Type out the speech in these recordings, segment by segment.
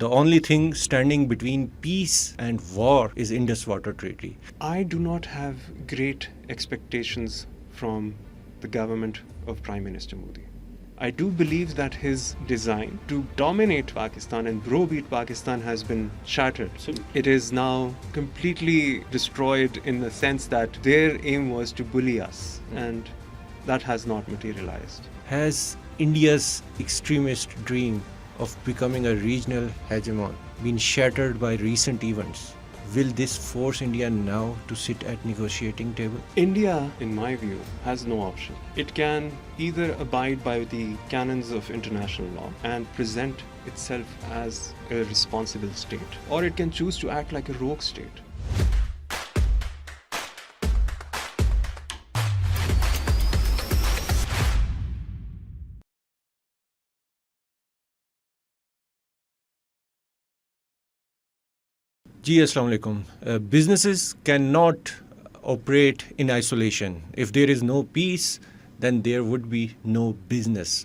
The only thing standing between peace and war is Indus Water Treaty. I do not have great expectations from the government of Prime Minister Modi. I do believe that his design to dominate Pakistan and browbeat Pakistan has been shattered. So it is now completely destroyed in the sense that their aim was to bully us, and that has not materialized. Has India's extremist dream of becoming a regional hegemon been shattered by recent events? Will this force India now to sit at negotiating table? India, in my view, has no option. It can either abide by the canons of international law and present itself as a responsible state, or it can choose to act like a rogue state. Ji, Assalamu alaikum. Businesses cannot operate in isolation. If there is no peace, then there would be no business.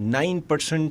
9%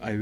I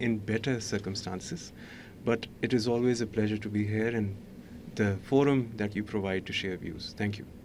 in better circumstances, but it is always a pleasure to be here and the forum that you provide to share views. Thank you.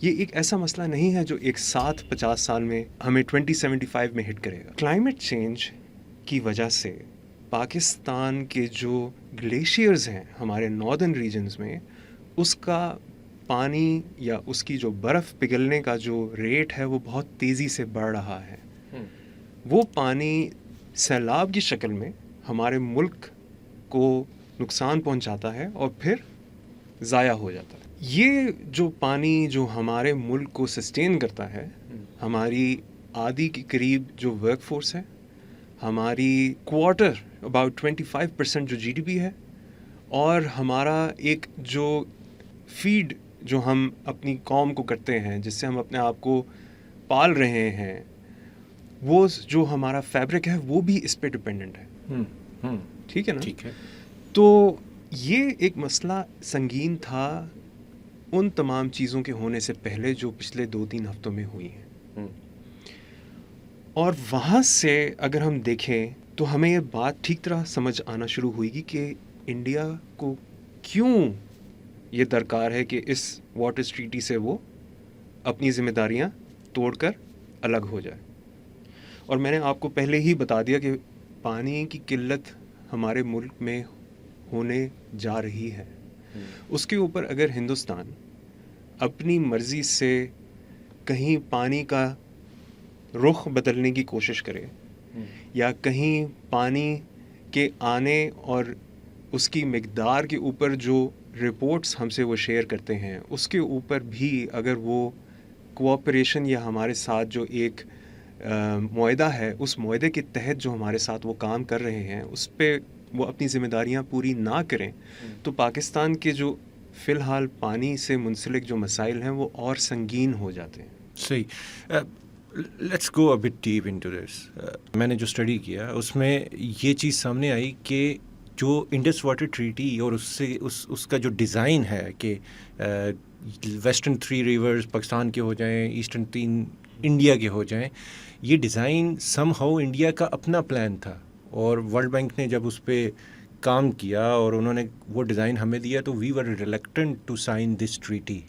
یہ ایک ایسا مسئلہ نہیں ہے جو ایک ساتھ 50 سال میں ہمیں 2075 میں ہٹ کرے گا. کلائمیٹ چینج کی وجہ سے پاکستان کے جو گلیشیئرز ہیں ہمارے ناردرن ریجنز میں، اس کا پانی یا اس کی جو برف پگھلنے کا جو ریٹ ہے وہ بہت تیزی سے بڑھ رہا ہے. وہ پانی سیلاب کی شکل میں ہمارے ملک کو نقصان پہنچاتا ہے اور پھر ضائع ہو جاتا ہے. یہ جو پانی جو ہمارے ملک کو سسٹین کرتا ہے، ہماری آدھی کے قریب جو ورک فورس ہے، ہماری کوارٹر اباؤٹ 25% جو جی ڈی پی ہے، اور ہمارا ایک جو فیڈ جو ہم اپنی قوم کو کرتے ہیں، جس سے ہم اپنے آپ کو پال رہے ہیں، وہ جو ہمارا فیبرک ہے وہ بھی اس پہ ڈپینڈنٹ ہے. ٹھیک ہے نا؟ ٹھیک ہے. تو یہ ایک مسئلہ سنگین تھا ان تمام چیزوں کے ہونے سے پہلے جو پچھلے 2-3 ہفتوں میں ہوئی ہیں. اور وہاں سے اگر ہم دیکھیں تو ہمیں یہ بات ٹھیک طرح سمجھ آنا شروع ہوئے گی کہ انڈیا کو کیوں یہ درکار ہے کہ اس واٹر ٹریٹی سے وہ اپنی ذمہ داریاں توڑ کر الگ ہو جائے. اور میں نے آپ کو پہلے ہی بتا دیا کہ پانی کی قلت ہمارے ملک میں ہونے جا رہی ہے. اس کے اوپر اگر ہندوستان اپنی مرضی سے کہیں پانی کا رخ بدلنے کی کوشش کرے، یا کہیں پانی کے آنے اور اس کی مقدار کے اوپر جو رپورٹس ہم سے وہ شیئر کرتے ہیں اس کے اوپر بھی اگر وہ کوآپریشن یا ہمارے ساتھ جو ایک معاہدہ ہے، اس معاہدے کے تحت جو ہمارے ساتھ وہ کام کر رہے ہیں اس پہ وہ اپنی ذمہ داریاں پوری نہ کریں، تو پاکستان کے جو فی الحال پانی سے منسلک جو مسائل ہیں وہ اور سنگین ہو جاتے ہیں. صحیح. Let's go a but deep into this. میں نے جو اسٹڈی کیا اس میں یہ چیز سامنے آئی کہ جو انڈس واٹر ٹریٹی اور اس سے اس کا جو ڈیزائن ہے کہ ویسٹرن 3 ریورز پاکستان کے ہو جائیں، ایسٹرن 3 انڈیا کے ہو جائیں، یہ ڈیزائن سم ہاؤ انڈیا کا اپنا پلان تھا. اور ورلڈ بینک نے جب اس پہ کام کیا اور انہوں نے وہ ڈیزائن ہمیں دیا تو we were reluctant to sign this treaty,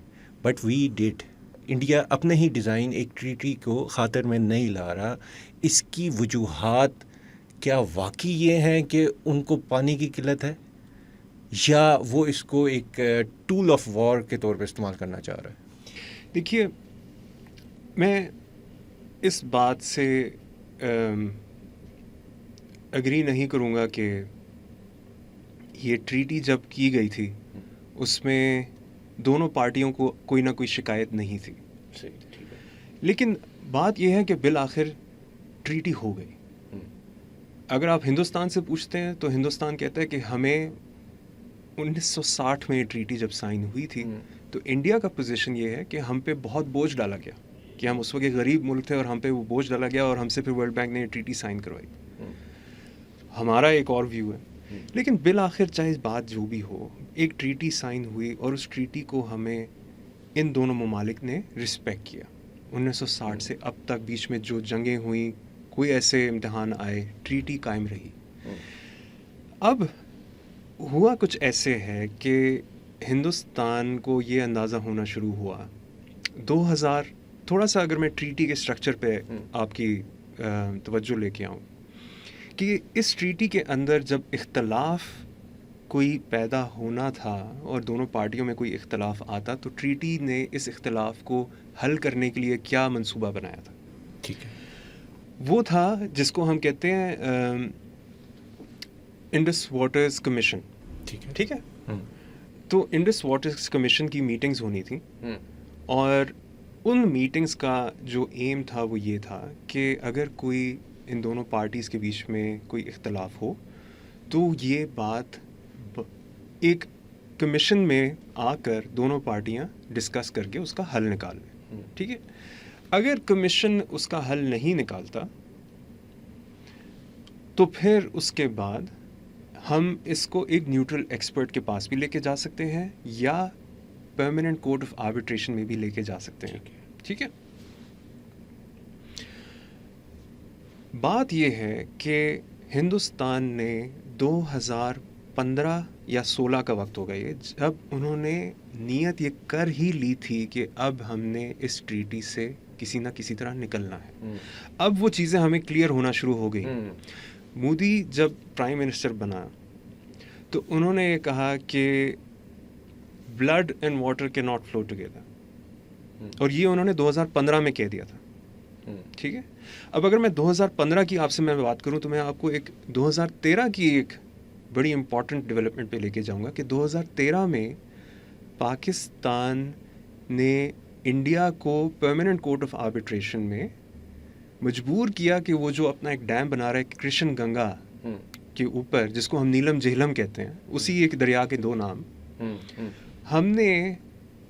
but we did. India اپنے ہی ڈیزائن ایک ٹریٹی کو خاطر میں نہیں لا رہا. اس کی وجوہات کیا واقعی یہ ہیں کہ ان کو پانی کی قلت ہے، یا وہ اس کو ایک ٹول آف وار کے طور پہ استعمال کرنا چاہ رہا ہے؟ دیکھیے، میں اس بات سے اگری نہیں کروں گا کہ یہ ٹریٹی جب کی گئی تھی اس میں دونوں پارٹیوں کو کوئی نہ کوئی شکایت نہیں تھی. لیکن بات یہ ہے کہ بالآخر ٹریٹی ہو گئی. اگر آپ ہندوستان سے پوچھتے ہیں تو ہندوستان کہتا ہے کہ ہمیں 1960 میں یہ ٹریٹی جب سائن ہوئی تھی تو انڈیا کا پوزیشن یہ ہے کہ ہم پہ بہت بوجھ ڈالا گیا، کہ ہم اس وقت ایک غریب ملک تھے اور ہم پہ وہ بوجھ ڈالا گیا اور ہم سے پھر ورلڈ بینک نے یہ ٹریٹی سائن کروائی. ہمارا ایک اور ویو ہے. لیکن بالآخر چاہے بات جو بھی ہو، ایک ٹریٹی سائن ہوئی اور اس ٹریٹی کو ہمیں ان دونوں ممالک نے رسپیکٹ کیا. 1960 سے اب تک بیچ میں جو جنگیں ہوئیں، کوئی ایسے امتحان آئے، ٹریٹی قائم رہی. اب ہوا کچھ ایسے ہے کہ ہندوستان کو یہ اندازہ ہونا شروع ہوا 2000، تھوڑا سا اگر میں ٹریٹی کے سٹرکچر پہ آپ کی توجہ لے کے آؤں، کہ اس ٹریٹی کے اندر جب اختلاف کوئی پیدا ہونا تھا اور دونوں پارٹیوں میں کوئی اختلاف آتا تو ٹریٹی نے اس اختلاف کو حل کرنے کے لیے کیا منصوبہ بنایا تھا. ٹھیک ہے. وہ تھا جس کو ہم کہتے ہیں انڈس واٹرز کمیشن. ٹھیک ہے. تو انڈس واٹرز کمیشن کی میٹنگز ہونی تھیں، اور ان میٹنگز کا جو ایم تھا وہ یہ تھا کہ اگر کوئی ان دونوں پارٹیز کے بیچ میں کوئی اختلاف ہو تو یہ بات ایک کمیشن میں آ کر دونوں پارٹیاں ڈسکس کر کے اس کا حل نکال لیں. ٹھیک ہے. اگر کمیشن اس کا حل نہیں نکالتا تو پھر اس کے بعد ہم اس کو ایک نیوٹرل ایکسپرٹ کے پاس بھی لے کے جا سکتے ہیں یا پرماننٹ کورٹ آف آربیٹریشن میں بھی لے کے جا سکتے ہیں. ٹھیک ہے. بات یہ ہے کہ ہندوستان نے 2015 یا 16 کا وقت ہوگا یہ، جب انہوں نے نیت یہ کر ہی لی تھی کہ اب ہم نے اس ٹریٹی سے کسی نہ کسی طرح نکلنا ہے. اب وہ چیزیں ہمیں کلیئر ہونا شروع ہو گئی. مودی جب پرائم منسٹر بنا تو انہوں نے یہ کہا کہ بلڈ اینڈ واٹر کی ناٹ فلو ٹوگیدر، اور یہ انہوں نے 2015 میں کہہ دیا تھا. ٹھیک ہے. اب اگر میں 2015 کی آپ سے میں بات کروں تو میں آپ کو ایک 2013 کی ایک بڑی امپورٹنٹ ڈیولپمنٹ پہ لے کے جاؤں گا کہ 2013 میں پاکستان نے انڈیا کو پرماننٹ کورٹ آف آربیٹریشن میں مجبور کیا کہ وہ جو اپنا ایک ڈیم بنا رہا ہے کرشن گنگا کے اوپر، جس کو ہم نیلم جہلم کہتے ہیں، اسی ایک دریا کے دو نام، ہم نے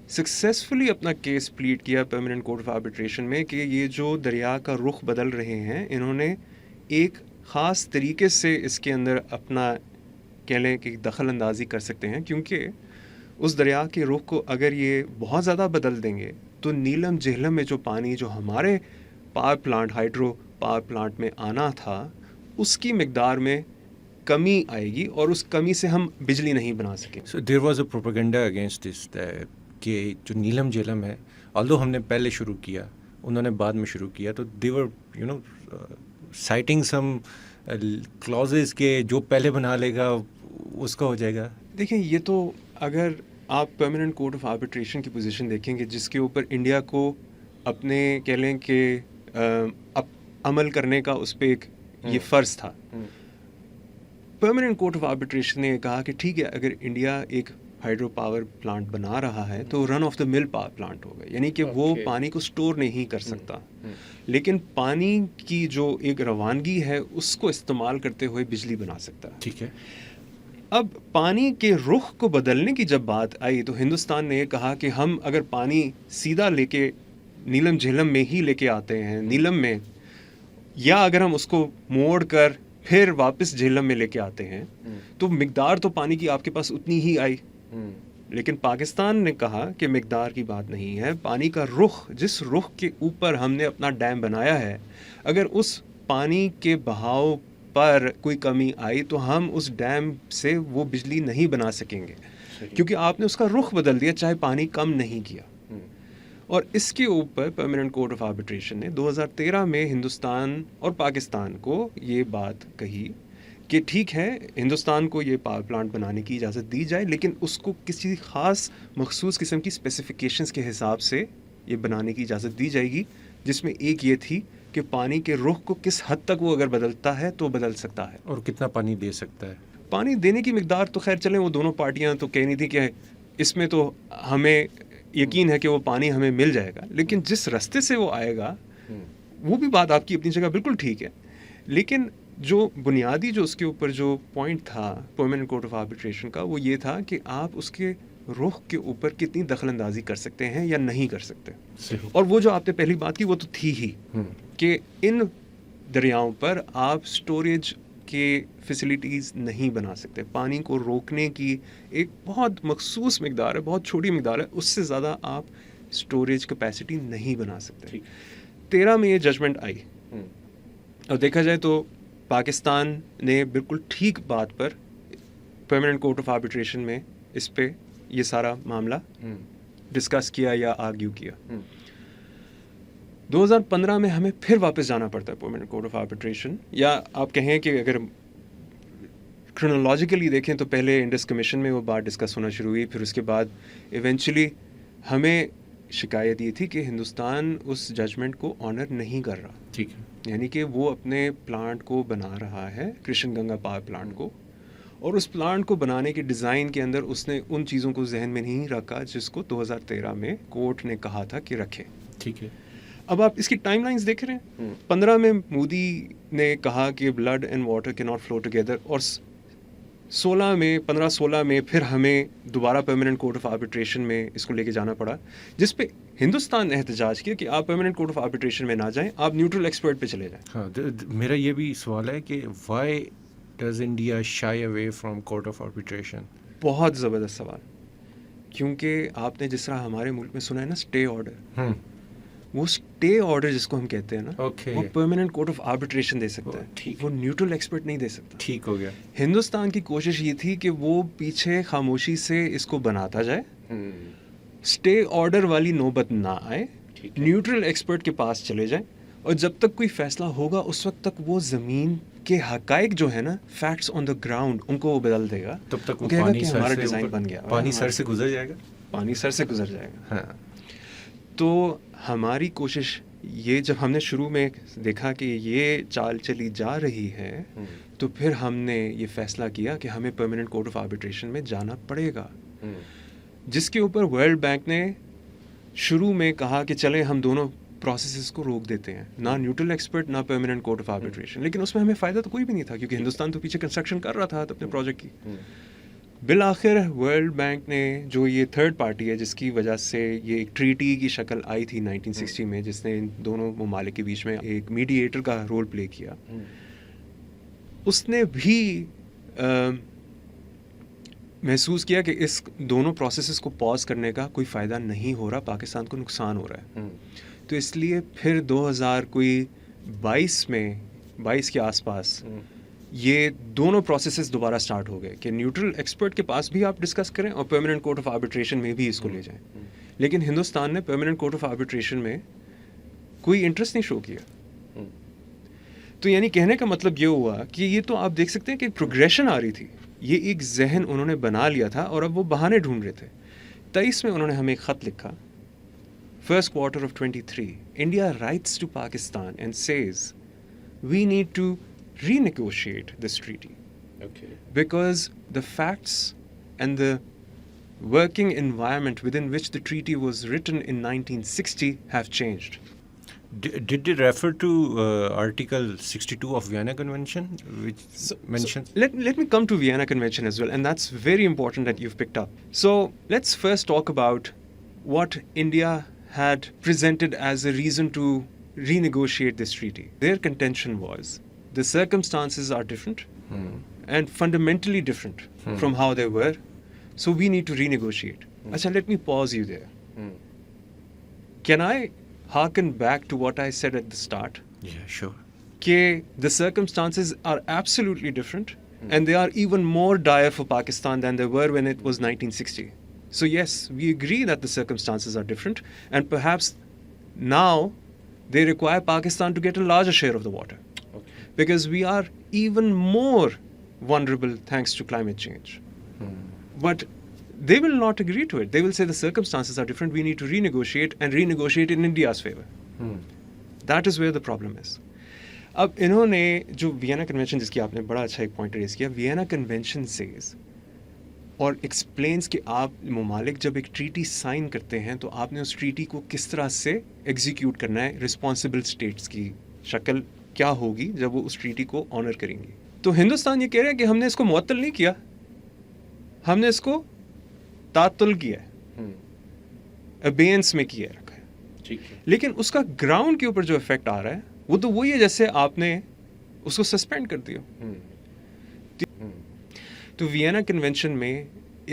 سکسیسفلی اپنا کیس پلیڈ کیا پرماننٹ کورٹ آف آربیٹریشن میں کہ یہ جو دریا کا رخ بدل رہے ہیں، انہوں نے ایک خاص طریقے سے اس کے اندر اپنا کہہ لیں کہ دخل اندازی کر سکتے ہیں، کیونکہ اس دریا کے رخ کو اگر یہ بہت زیادہ بدل دیں گے تو نیلم جہلم میں جو پانی جو ہمارے power plant hydro power plant میں آنا تھا اس کی مقدار میں کمی آئے گی، اور اس کمی سے ہم بجلی نہیں بنا سکیں. So there was a propaganda against this کہ جو نیلم جہلم ہے، although ہم نے پہلے شروع کیا، انہوں نے بعد میں شروع کیا، تو they were citing some clauses کہ جو پہلے بنا لے گا اس کا ہو جائے گا. دیکھیں یہ تو اگر آپ پرماننٹ کورٹ آف آربیٹریشن کی پوزیشن دیکھیں گے جس کے اوپر انڈیا کو اپنے کہہ لیں کہ عمل کرنے کا اس پہ ایک یہ فرض تھا. پرماننٹ کورٹ آف آربیٹریشن نے کہا کہ ٹھیک ہے، اگر انڈیا ایک ہائیڈرو پاور پلانٹ بنا رہا ہے تو رن آف دا مل پاور پلانٹ ہوگا، یعنی کہ وہ پانی کو سٹور نہیں کر سکتا، لیکن پانی کی جو ایک روانگی ہے اس کو استعمال کرتے ہوئے بجلی بنا سکتا ہے. ٹھیک ہے. اب پانی کے رخ کو بدلنے کی جب بات آئی تو ہندوستان نے یہ کہا کہ ہم اگر پانی سیدھا لے کے نیلم جہلم میں ہی لے کے آتے ہیں نیلم میں، یا اگر ہم اس کو موڑ کر پھر واپس جہلم میں لے کے آتے ہیں تو مقدار تو پانی کی آپ کے پاس اتنی ہی آئی. لیکن پاکستان نے کہا کہ مقدار کی بات نہیں ہے، پانی کا رخ، جس رخ کے اوپر ہم نے اپنا ڈیم بنایا ہے، اگر اس پانی کے بہاؤ پر کوئی کمی آئی تو ہم اس ڈیم سے وہ بجلی نہیں بنا سکیں گے، کیونکہ آپ نے اس کا رخ بدل دیا چاہے پانی کم نہیں کیا. اور اس کے اوپر پرماننٹ کورٹ آف آربیٹریشن نے 2013 میں ہندوستان اور پاکستان کو یہ بات کہی کہ ٹھیک ہے، ہندوستان کو یہ پاور پلانٹ بنانے کی اجازت دی جائے، لیکن اس کو کسی خاص مخصوص قسم کی اسپیسیفکیشنز کے حساب سے یہ بنانے کی اجازت دی جائے گی، جس میں ایک یہ تھی کہ پانی کے رخ کو کس حد تک وہ اگر بدلتا ہے تو بدل سکتا ہے، اور کتنا پانی دے سکتا ہے. پانی دینے کی مقدار تو خیر چلیں وہ دونوں پارٹیاں تو کہہ رہی تھی کہ اس میں تو ہمیں یقین ہے کہ وہ پانی ہمیں مل جائے گا، لیکن جس راستے سے وہ آئے گا وہ بھی بات آپ کی اپنی جگہ بالکل ٹھیک ہے. لیکن جو بنیادی جو اس کے اوپر جو پوائنٹ تھا پرماننٹ کورٹ آف آربیٹریشن کا وہ یہ تھا کہ آپ اس کے رخ کے اوپر کتنی دخل اندازی کر سکتے ہیں یا نہیں کر سکتے. اور وہ جو آپ نے پہلی بات کی وہ تو تھی ہی کہ ان دریاؤں پر آپ سٹوریج کے فیسلٹیز نہیں بنا سکتے. پانی کو روکنے کی ایک بہت مخصوص مقدار ہے، بہت چھوٹی مقدار ہے، اس سے زیادہ آپ سٹوریج کیپیسٹی نہیں بنا سکتے. 13 میں یہ ججمنٹ آئی اور دیکھا جائے تو پاکستان نے بالکل ٹھیک بات پر پرماننٹ کورٹ آف آربیٹریشن میں اس پہ یہ سارا معاملہ ڈسکس کیا یا آرگیو کیا. 2015 میں ہمیں پھر واپس جانا پڑتا ہے پرماننٹ کورٹ آف آربیٹریشن، یا آپ کہیں کہ اگر کرونالوجیکلی دیکھیں تو پہلے انڈس کمیشن میں وہ بات ڈسکس ہونا شروع ہوئی، پھر اس کے بعد ایونچولی ہمیں شکایت یہ تھی کہ ہندوستان اس ججمنٹ کو آنر نہیں کر رہا. ٹھیک ہے. یعنی کہ وہ اپنے پلانٹ کو بنا رہا ہے کرشن گنگا پاور پلانٹ کو، اور اس پلانٹ کو بنانے کے ڈیزائن کے اندر اس نے ان چیزوں کو ذہن میں نہیں رکھا جس کو 2013 میں کورٹ نے کہا تھا کہ رکھے. ٹھیک ہے. اب آپ اس کی ٹائم لائنز دیکھ رہے ہیں. 15 میں مودی نے کہا کہ بلڈ اینڈ واٹر کی ناٹ فلو ٹوگیدر، اور 15-16 میں پھر ہمیں دوبارہ پرماننٹ کورٹ آف آربیٹریشن میں اس کو لے کے جانا پڑا، جس پہ ہندوستان نے احتجاج کیا کہ آپ پرماننٹ کورٹ آف آربیٹریشن میں نہ جائیں، آپ نیوٹرل ایکسپرٹ پہ چلے جائیں. ہاں، میرا یہ بھی سوال ہے کہ why does India shy away from court of arbitration? بہت زبردست سوال، کیونکہ آپ نے جس طرح ہمارے ملک میں سنا ہے نا اسٹے آرڈر، وہ اسٹے آرڈر جس کو ہم کہتے ہیں نا Okay. وہ پرماننٹ کورٹ آف آربیٹریشن دے سکتا ہے, ٹھیک. وہ نیوٹرل ایکسپرٹ نہیں دے سکتا. ٹھیک ہو گیا. ہندوستان کی کوشش یہ تھی کہ وہ پیچھے خاموشی سے اس کو بناتا جائے, اسٹے آرڈر والی نوبت نہ آئے, نیوٹرل ایکسپرٹ کے پاس چلے جائیں, اور جب تک کوئی فیصلہ ہوگا اس وقت تک وہ زمین کے حقائق جو ہے نا, فیکٹس آن دا گراؤنڈ, ان کو وہ بدل دے گا. تب تک وہ کہے گا پانی کہ سر ہمارا سے ڈیزائن بن گیا, پانی سر سے گزر جائے گا, پانی سر سے گزر جائے گا. ہاں. تو ہماری کوشش یہ جب ہم نے شروع میں دیکھا کہ یہ چال چلی جا رہی ہے, تو پھر ہم نے یہ فیصلہ کیا کہ ہمیں پرماننٹ کورٹ آف آربیٹریشن میں جانا پڑے گا, جس کے اوپر ورلڈ بینک نے شروع میں کہا کہ چلے ہم دونوں پروسیسز کو روک دیتے ہیں, نہ نیوٹرل ایکسپرٹ نہ پرماننٹ کورٹ آف آربیٹریشن. لیکن اس میں ہمیں فائدہ تو کوئی بھی نہیں تھا, کیونکہ ہندوستان تو پیچھے کنسٹرکشن کر رہا تھا اپنے پروجیکٹ کی. بالآخر ورلڈ بینک نے جو یہ تھرڈ پارٹی ہے جس کی وجہ سے یہ ایک ٹریٹی کی شکل آئی تھی 1960 میں, جس نے ان دونوں ممالک کے بیچ میں ایک میڈیٹر کا رول پلے کیا, اس نے بھی محسوس کیا کہ اس دونوں پروسیسز کو پاز کرنے کا کوئی فائدہ نہیں ہو رہا, پاکستان کو نقصان ہو رہا ہے. تو اس لیے پھر 2022 کے آس پاس یہ دونوں پروسیسز دوبارہ سٹارٹ ہو گئے کہ نیوٹرل ایکسپرٹ کے پاس بھی آپ ڈسکس کریں اور پرماننٹ کورٹ آف آربیٹریشن میں بھی اس کو لے جائیں. لیکن ہندوستان نے پرماننٹ کورٹ آف آربیٹریشن میں کوئی انٹرسٹ نہیں شو کیا. تو یعنی کہنے کا مطلب یہ ہوا کہ یہ تو آپ دیکھ سکتے ہیں کہ پروگریشن آ رہی تھی, یہ ایک ذہن انہوں نے بنا لیا تھا اور اب وہ بہانے ڈھونڈ رہے تھے. 23 میں انہوں نے ہمیں ایک خط لکھا, first quarter of 23, India writes to Pakistan and says we need to renegotiate this treaty. Okay. Because the facts and the working environment within which the treaty was written in 1960 have changed. Did they refer to Article 62 of Vienna Convention, which mentions? Let me come to Vienna Convention as well, and that's very important that you've picked up. So let's first talk about what India had presented as a reason to renegotiate this treaty. Their contention was the circumstances are different and fundamentally different from how they were, so we need to renegotiate. Achha, let me pause you there. Can I hearken back to what I said at the start? Yeah, sure. Ke the circumstances are absolutely different and they are even more dire for Pakistan than they were when it was 1960. So yes, we agree that the circumstances are different, and perhaps now they require Pakistan to get a larger share of the water. Okay. Because we are even more vulnerable thanks to climate change. But they will not agree to it. They will say the circumstances are different, we need to renegotiate and renegotiate in India's favor. That is where the problem is. اب انہوں نے جو وینا convention, جس کی آپ نے بڑا اچھا ایک پوائنٹ ریز کیا, وینا کنونشن سیز اور ایکسپلینس کہ آپ ممالک جب ایک ٹریٹی سائن کرتے ہیں تو آپ نے اس ٹریٹی کو کس طرح سے ایگزیکیوٹ کرنا ہے, رسپانسبل اسٹیٹس کی شکل کیا ہوگی جب وہ اس ٹریٹی کو آنر کریں گی. تو ہندوستان یہ کہہ رہے ہیں کہ ہم نے اس کو معطل نہیں کیا, ہم نے اس کو تعطل کیا ہے, ابینس میں کیا رکھا ہے. لیکن اس کا گراؤنڈ کے اوپر جو افیکٹ آ رہا ہے وہ تو وہی ہے جیسے آپ نے اس کو سسپینڈ کر دیا. تو وینا کنونشن میں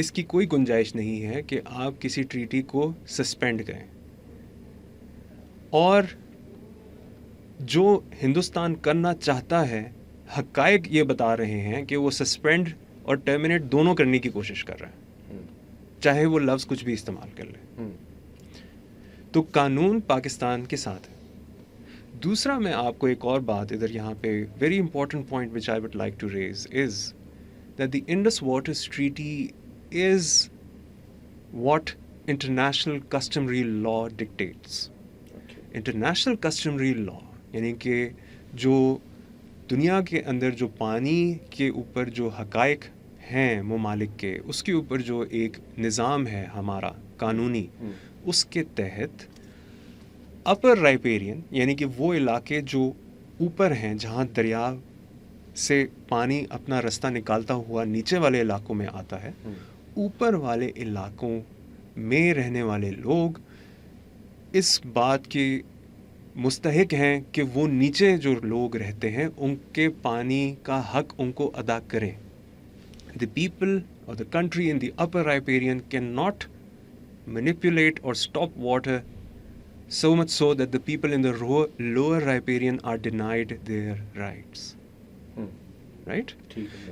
اس کی کوئی گنجائش نہیں ہے کہ آپ کسی ٹریٹی کو سسپینڈ کریں. اور جو ہندوستان کرنا چاہتا ہے, حقائق یہ بتا رہے ہیں کہ وہ سسپینڈ اور ٹرمینیٹ دونوں کرنے کی کوشش کر رہا ہے, چاہے وہ لفظ کچھ بھی استعمال کر لے. تو قانون پاکستان کے ساتھ ہے. دوسرا میں آپ کو ایک اور بات ادھر یہاں پہ ویری امپورٹنٹ پوائنٹ وچ I would like to raise is that the Indus Waters Treaty is what international customary law dictates. Okay. International customary law یعنی کہ جو دنیا کے اندر جو پانی کے اوپر جو حقائق ہیں ممالک کے, اس کے اوپر جو ایک نظام ہے ہمارا قانونی, اس کے تحت اپر رائپیرین یعنی کہ وہ علاقے جو اوپر ہیں جہاں دریا سے پانی اپنا رستہ نکالتا ہوا نیچے والے علاقوں میں آتا ہے, اوپر والے علاقوں میں رہنے والے لوگ اس بات کے مستحق ہیں کہ وہ نیچے جو لوگ رہتے ہیں ان کے پانی کا حق ان کو ادا کریں. The people or the country in the upper riparian cannot manipulate or stop water so much so that the people in the lower riparian are denied their rights. Right?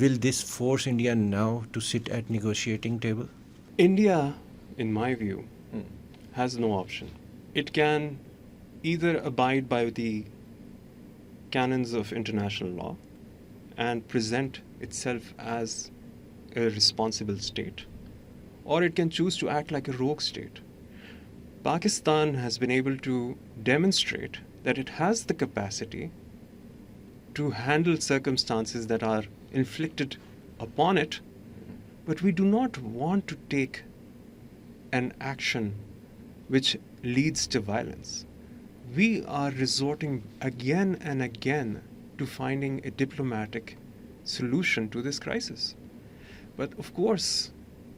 Will this force India now to sit at negotiating table? India, in my view, has no option. It can either abide by the canons of international law and present itself as a responsible state, or it can choose to act like a rogue state. Pakistan has been able to demonstrate that it has the capacity to handle circumstances that are inflicted upon it, but we do not want to take an action which leads to violence. We are resorting again and again to finding a diplomatic solution to this crisis. But of course,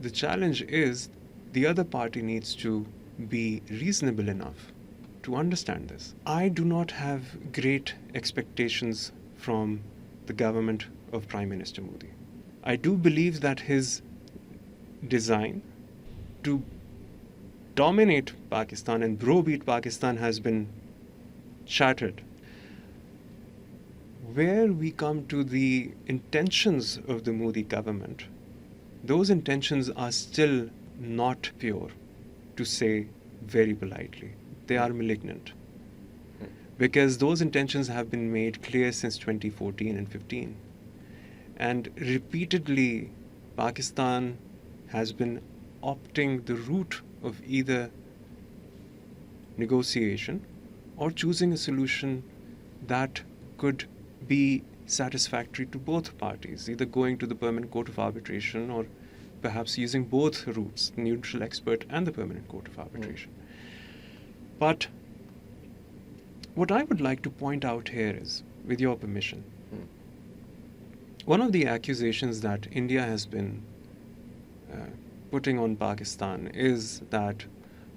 the challenge is the other party needs to be reasonable enough to understand this. I do not have great expectations from the government of Prime Minister Modi. I do believe that his design to dominate Pakistan and browbeat Pakistan has been shattered. Where we come to the intentions of the Modi government, those intentions are still not pure, to say very politely. They are malignant. Because those intentions have been made clear since 2014 and 15. And repeatedly, Pakistan has been opting the route of either negotiation or choosing a solution that could be satisfactory to both parties, either going to the Permanent Court of Arbitration or perhaps using both routes, the neutral expert and the Permanent Court of Arbitration. But what I would like to point out here is, with your permission, one of the accusations that India has been putting on Pakistan is that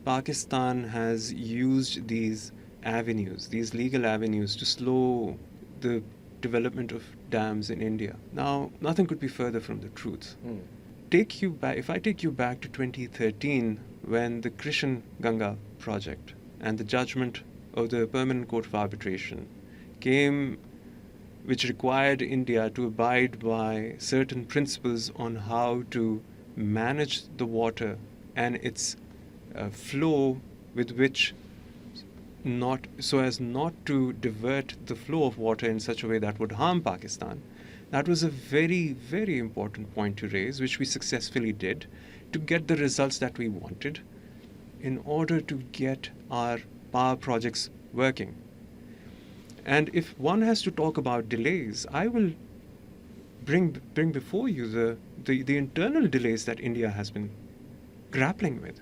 Pakistan has used these avenues, these legal avenues, to slow the development of dams in India. Now, nothing could be further from the truth. If I take you back to 2013, when the Krishan Ganga project and the judgment of the Permanent Court of Arbitration came, which required India to abide by certain principles on how to manage the water and its flow, with which so as not to divert the flow of water in such a way that would harm Pakistan. That was a very, very important point to raise, which we successfully did to get the results that we wanted in order to get our power projects working. And if one has to talk about delays, I will bring before you the internal delays that India has been grappling with.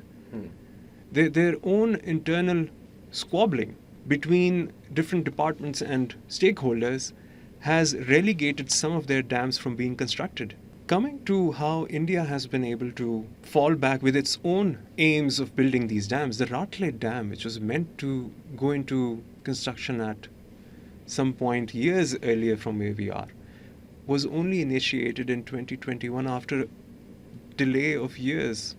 Their own internal squabbling between different departments and stakeholders has relegated some of their dams from being constructed. Coming to how India has been able to fall back with its own aims of building these dams, the Ratle Dam, which was meant to go into construction at some point years earlier from where we are, was only initiated in 2021 after a delay of years,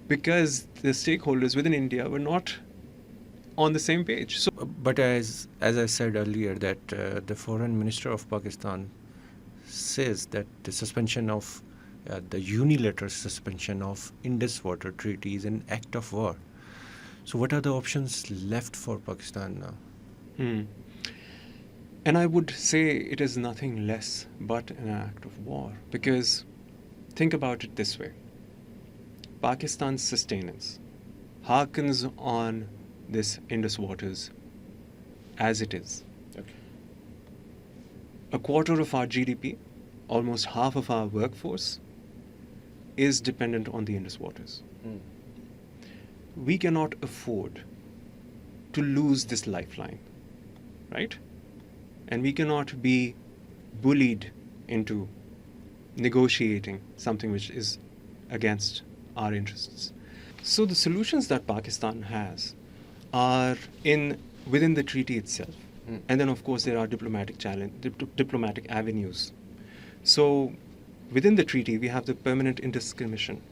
because the stakeholders within India were not on the same page. So But as I said earlier, that the foreign minister of Pakistan says that the suspension of the unilateral suspension of Indus Water Treaty is an act of war. So what are the options left for Pakistan now? And I would say it is nothing less but an act of war, because think about it this way. Pakistan's sustenance harkens on this Indus waters as it is. Okay. A quarter of our GDP, almost half of our workforce, is dependent on the Indus waters. We cannot afford to lose this lifeline, right? And we cannot be bullied into negotiating something which is against our interests. So the solutions that Pakistan has are within the treaty itself. And then, of course, there are diplomatic avenues. So within the treaty, we have the Permanent Indus Commission,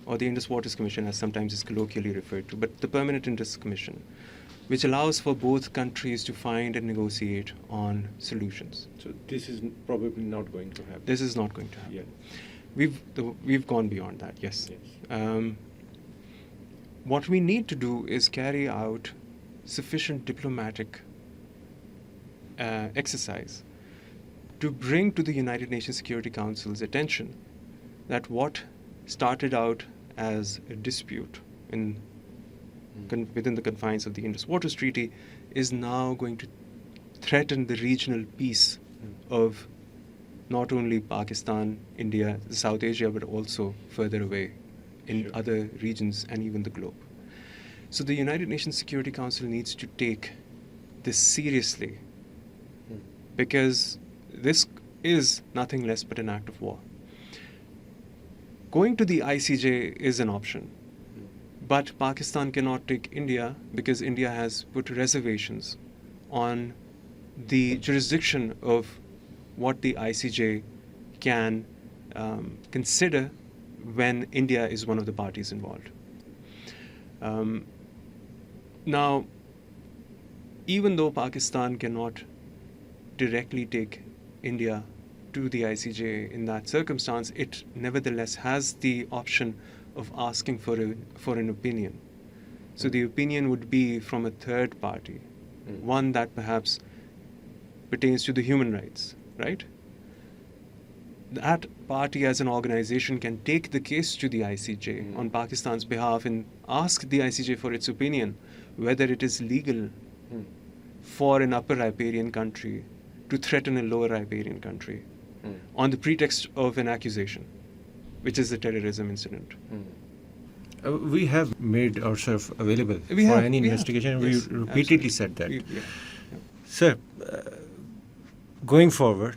or the Indus Waters Commission, as sometimes is colloquially referred to, but the Permanent Indus Commission, which allows for both countries to find and negotiate on solutions. So this is probably not going to happen. This is not going to happen. Yeah. We've gone beyond that, yes. What we need to do is carry out sufficient diplomatic exercise to bring to the United Nations Security Council's attention that what started out as a dispute within the confines of the Indus Waters Treaty is now going to threaten the regional peace of not only Pakistan, India, South Asia, but also further away in other regions and even the globe. So the United Nations Security Council needs to take this seriously, because this is nothing less but an act of war. Going to the ICJ is an option, but Pakistan cannot take India because India has put reservations on the jurisdiction of what the ICJ can consider when India is one of the parties involved. Now, even though Pakistan cannot directly take India to the ICJ in that circumstance, it nevertheless has the option of asking for an opinion. So the opinion would be from a third party, one that perhaps pertains to the human rights, right? That party as an organization can take the case to the ICJ on Pakistan's behalf and ask the ICJ for its opinion whether it is legal for an upper riparian country to threaten a lower riparian country on the pretext of an accusation, which is the terrorism incident. We have made ourselves available We for have, any we have. investigation. Yes, We repeatedly absolutely. said that. Yeah. Sir, going forward,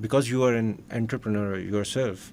because you are an entrepreneur yourself,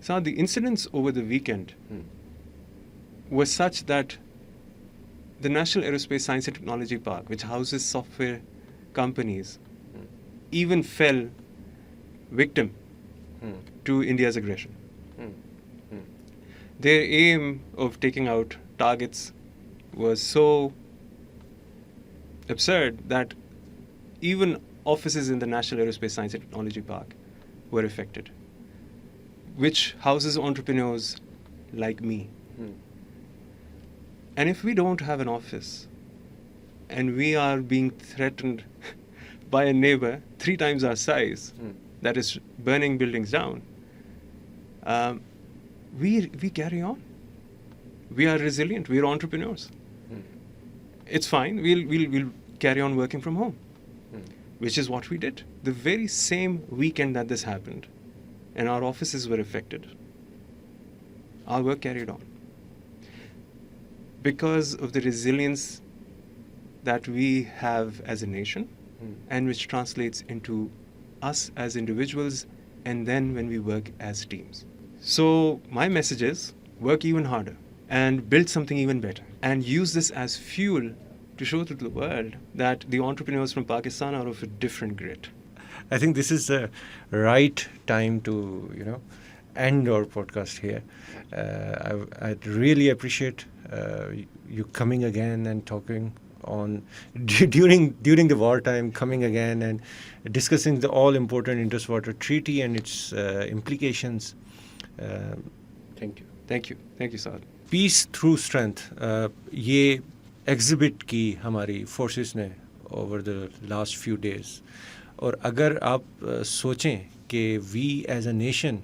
So the incidents over the weekend were such that the National Aerospace Science and Technology Park, which houses software companies, even fell victim to India's aggression. Their aim of taking out targets was so absurd that even offices in the National Aerospace Science and Technology Park were affected, which houses entrepreneurs like me. And if we don't have an office and we are being threatened by a neighbor 3 times our size that is burning buildings down, we carry on. We are resilient. We are entrepreneurs. It's fine. We'll carry on working from home, which is what we did. The very same weekend that this happened and our offices were affected, our work carried on. Because of the resilience that we have as a nation, and which translates into us as individuals, and then when we work as teams. So my message is work even harder and build something even better and use this as fuel to show to the world that the entrepreneurs from Pakistan are of a different grit. I think this is the right time to, end our podcast here. I'd really appreciate you coming again and talking on during the wartime, coming again and discussing the all-important Indus Water Treaty and its implications. Thank you. Thank you. Thank you, Saad. Peace through strength. یہ exhibit کی ہماری forces نے over the last few days. اور اگر آپ سوچیں کہ we as a nation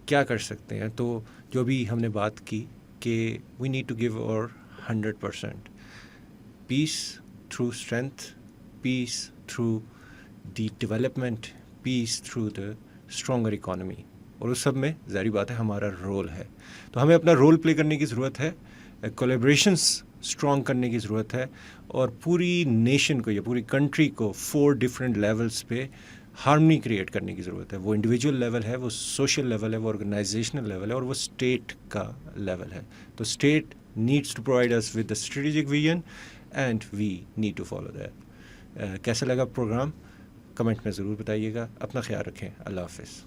کیا کر سکتے ہیں, تو جو بھی ہم نے بات کی کہ وی نیڈ ٹو گیو اور 100%. Peace through strength, peace through the development, peace through the stronger economy. اور اس سب میں ظاہری بات ہے ہمارا رول ہے, تو ہمیں اپنا رول پلے کرنے کی ضرورت ہے, کولیبریشنس اسٹرانگ کرنے کی ضرورت ہے, اور پوری نیشن کو یا پوری کنٹری کو 4 ڈفرینٹ لیولس پہ ہارمنی کریٹ کرنے کی ضرورت ہے. وہ انڈیویجول لیول ہے, وہ سوشل لیول ہے, وہ آرگنائزیشنل لیول ہے, اور وہ اسٹیٹ کا لیول ہے. تو state needs to provide us with the strategic vision and we need to follow that. کیسا لگا پروگرام کمنٹ میں ضرور بتائیے گا. اپنا خیال رکھیں. اللہ حافظ.